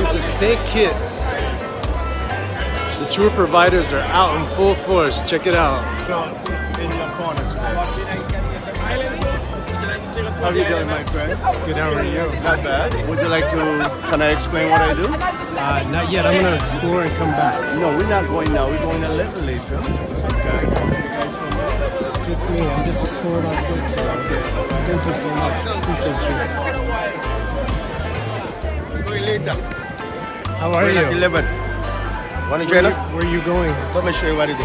Welcome to St. Kitts. The tour providers are out in full force. Check it out. In your corner today. How are you doing, my friend? Good, how are you? Not bad. Would you like to, can I explain what I do? Not yet. I'm going to explore and come back. No, we're not going now. We're going a little later. So can I talk to you guys for a minute? It's just me. I'm just exploring our culture. Thank you so much. Appreciate you. We're going later. How are We're you? at 11. Want to join us? Where are you going? Let me show you what to do.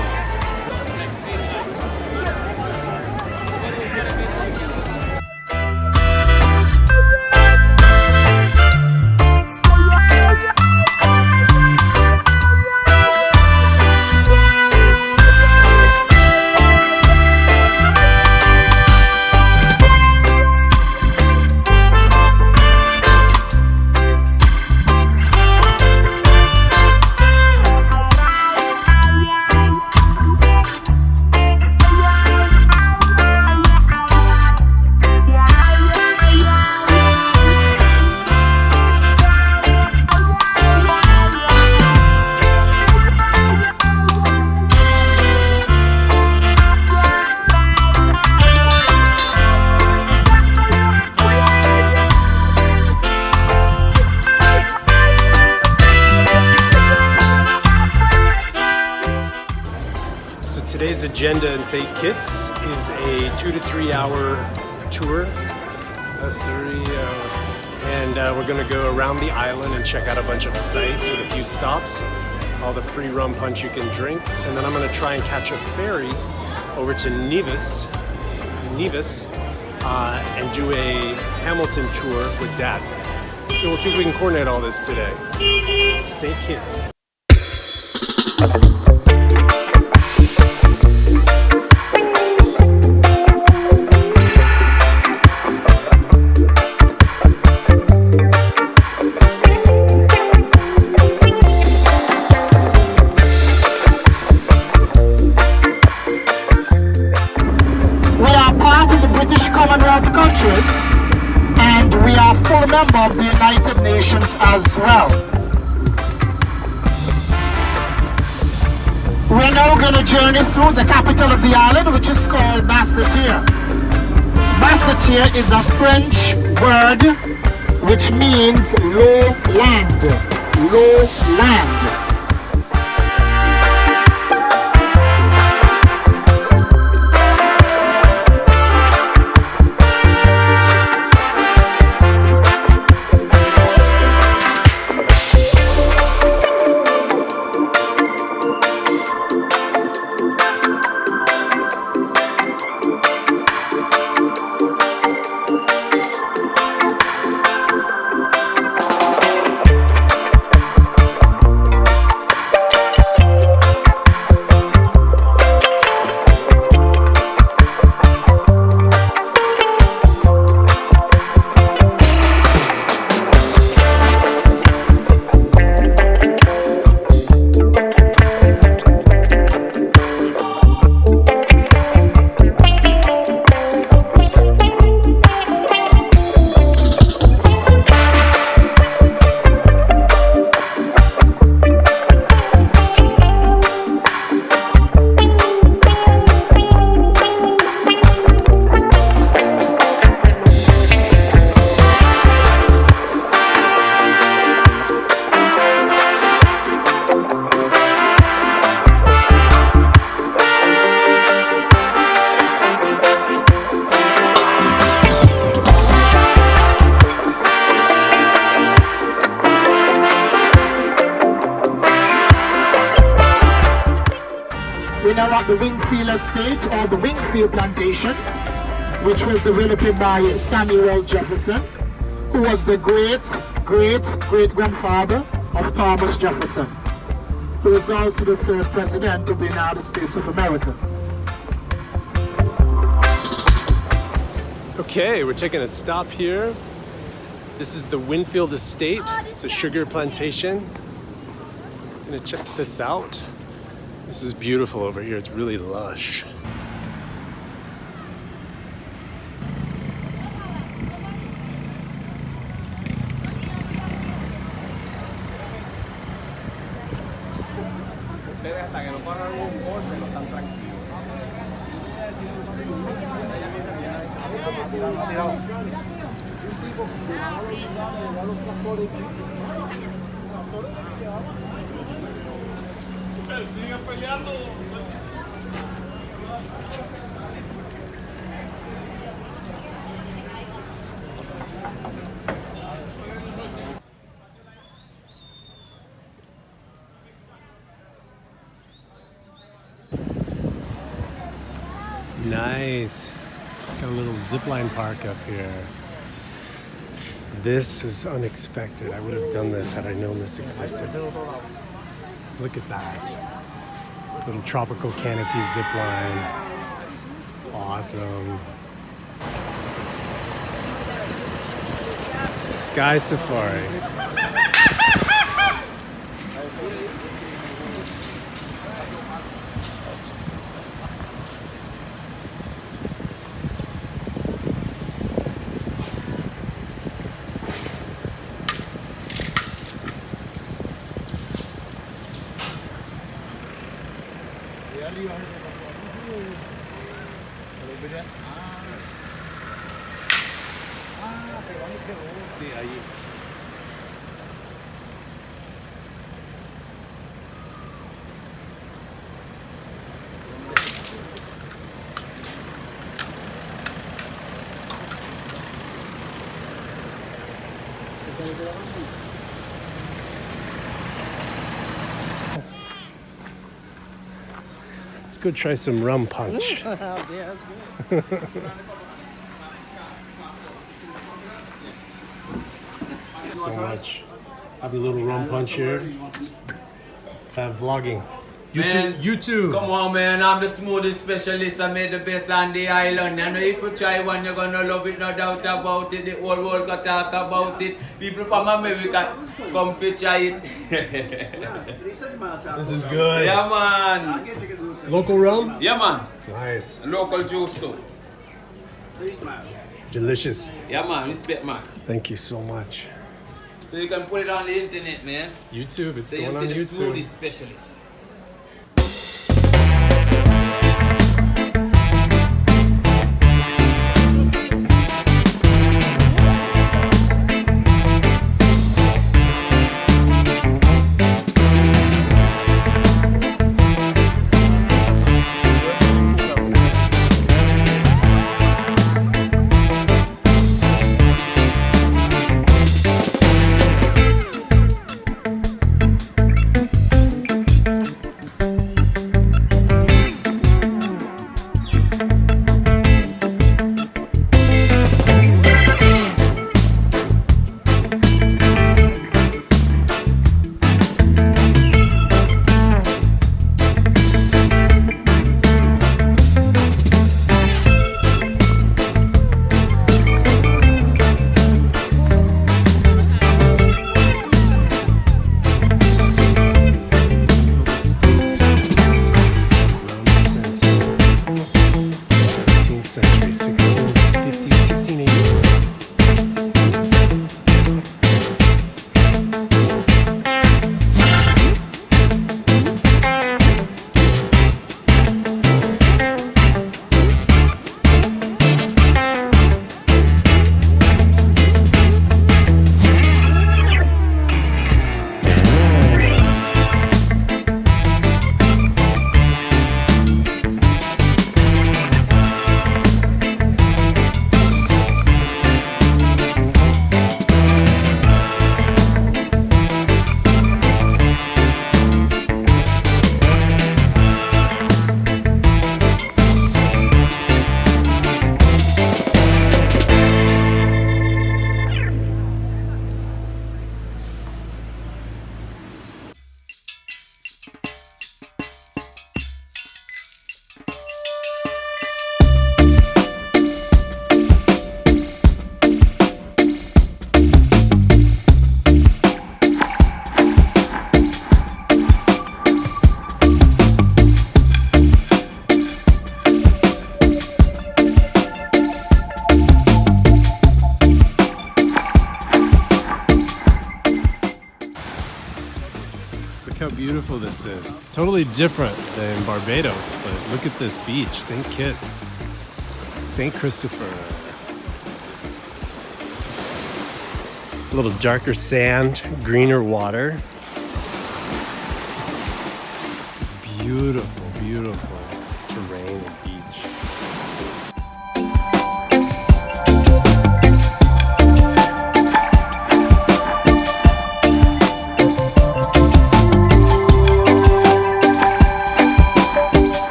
Today's agenda in St. Kitts is a 2 to 3 hour tour. And we're going to go around the island and check out a bunch of sites with a few stops. All the free rum punch you can drink. And then I'm going to try and catch a ferry over to Nevis, and do a Hamilton tour with Dad. So we'll see if we can coordinate all this today. St. Kitts. And we are full member of the United Nations as well. We're now going to journey through the capital of the island, which is called Basseterre. Basseterre is a French word which means low land. Low land. We're now at the Winfield estate, or the Winfield plantation, which was developed by Samuel Jefferson, who was the great-great-great-grandfather of Thomas Jefferson, who is also the third president of the United States of America. Okay, we're taking a stop here. This is the Winfield estate. It's a sugar plantation. I'm gonna check this out. This is beautiful over here. It's really lush. Nice. Got a little zipline park up here. This was unexpected. I would have done this had I known this existed. Look at that. Little tropical canopy zipline. Awesome. Sky safari. Let's go try some rum punch. Yeah, that's good. So much. Have a little rum punch here. Vlogging. Man, YouTube. Come on, man. I'm the smoothie specialist. I made the best on the island. And if you try one, you're gonna love it, no doubt about it. The whole world can talk about it. People from America come to try it. This is good. Yeah, man. Local rum? Yeah, man. Nice. Local juice too. Delicious. Yeah, man. Respect, man. Thank you so much. So you can put it on the internet, man. YouTube. It's So you going on see the YouTube. smoothie specialist. beautiful this is. Totally different than Barbados, but look at this beach, St. Kitts, St. Christopher. A little darker sand, greener water. Beautiful, beautiful terrain and beach.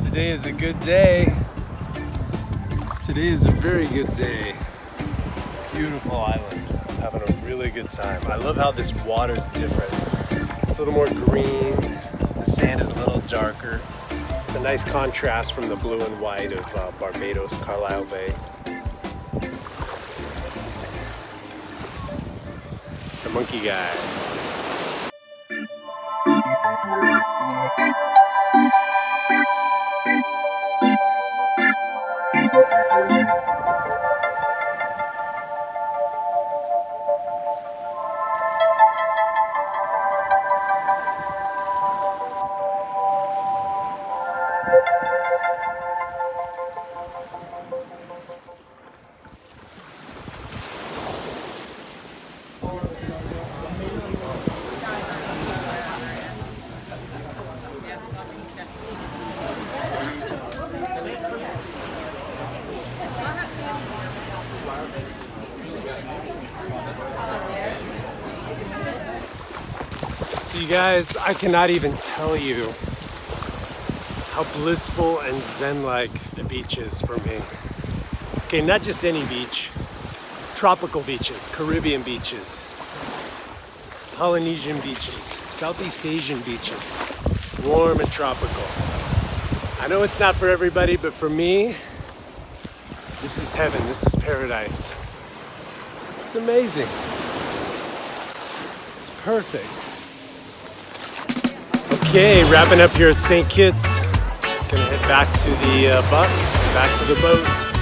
Today is a good day. Today is a very good day. Beautiful island. Having a really good time. I love how this water is different. It's a little more green. The sand is a little darker. It's a nice contrast from the blue and white of Barbados, Carlisle Bay. The monkey guy. So you guys, I cannot even tell you how blissful and zen-like the beach is for me. Okay, not just any beach, tropical beaches, Caribbean beaches, Polynesian beaches, Southeast Asian beaches, warm and tropical. I know it's not for everybody, but for me, this is heaven, this is paradise. It's amazing. It's perfect. Okay, wrapping up here at St. Kitts. Gonna head back to the bus, back to the boat.